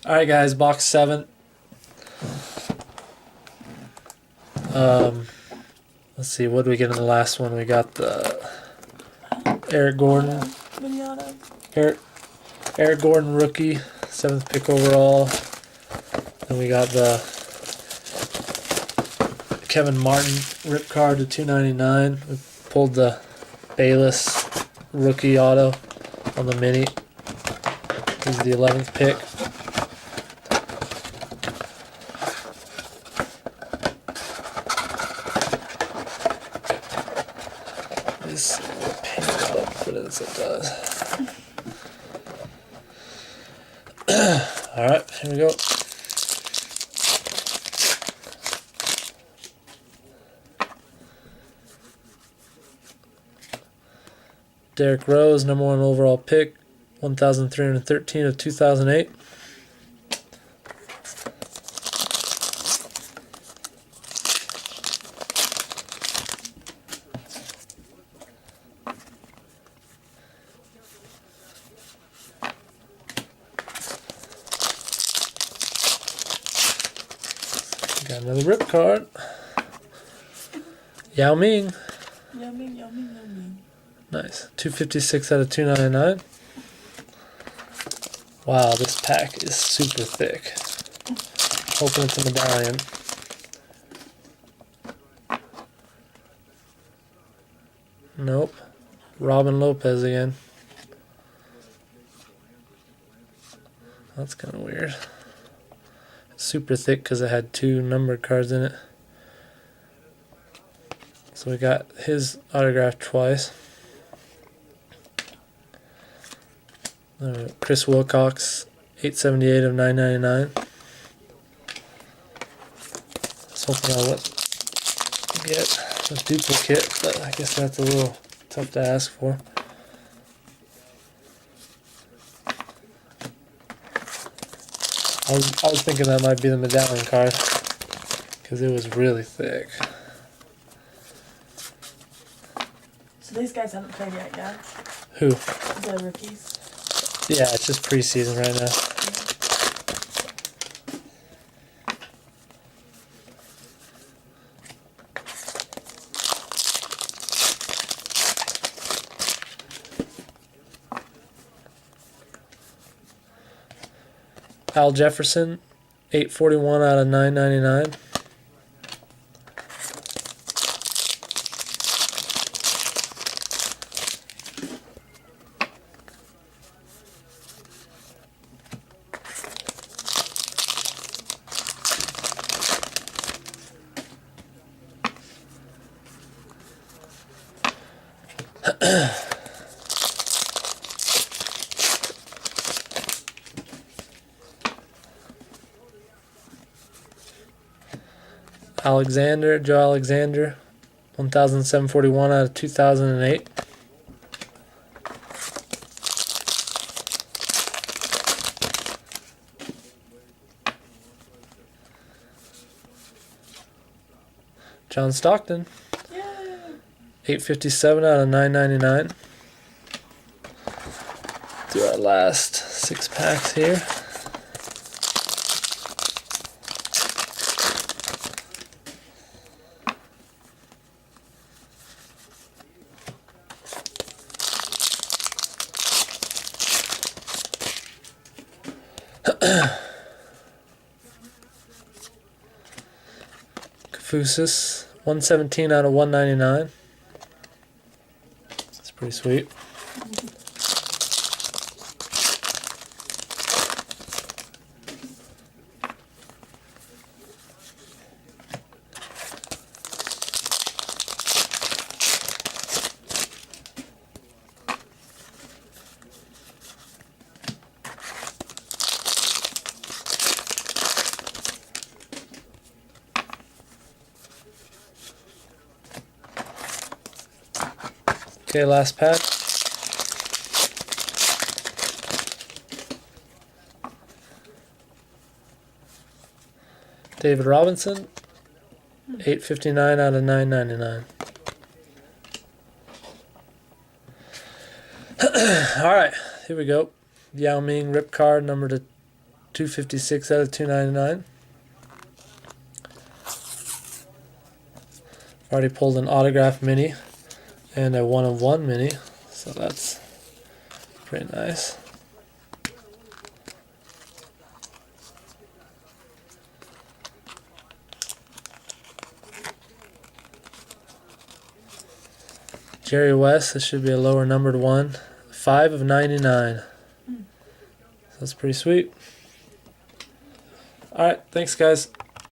Alright guys, box 7. Let's see, what did we get in the last one? We got the Eric Gordon. Eric Gordon rookie, 7th pick overall. Then we got the Kevin Martin rip card to 299. We pulled the Bayless rookie auto on the mini. This is the 11th pick. This paint up, but as it does. Alright, here we go. Derrick Rose, number 1 overall pick, 1,313 of 2008. Got another rip card. Yao Ming. Yao Ming, Yao Ming, Yao Ming. Nice. 256 out of 299. Wow, this pack is super thick. Hoping it's a medallion. Nope. Robin Lopez again. That's kind of weird. Super thick because it had 2 numbered cards in it. So we got his autograph twice. Chris Wilcox, 878 of 999. I was hoping I would get a duplicate, but I guess that's a little tough to ask for. I was thinking that might be the medallion card because it was really thick. So these guys haven't played yet, yeah? Who? The rookies. Yeah, it's just preseason right now. Al Jefferson, 841 out of 999. Joe Alexander, 1,741 out of 2008. John Stockton, 857 out of 999. Do our last 6 packs here. Kafusis, 117 out of 199. That's pretty sweet. Okay, last pack. David Robinson, 859 out of 999. All right, here we go. Yao Ming rip card number 256 out of 299. Already pulled an autograph mini and a 1 of 1 mini, so that's pretty nice. Jerry West, this should be a lower numbered one. 5 of 99. That's pretty sweet. Alright, thanks guys.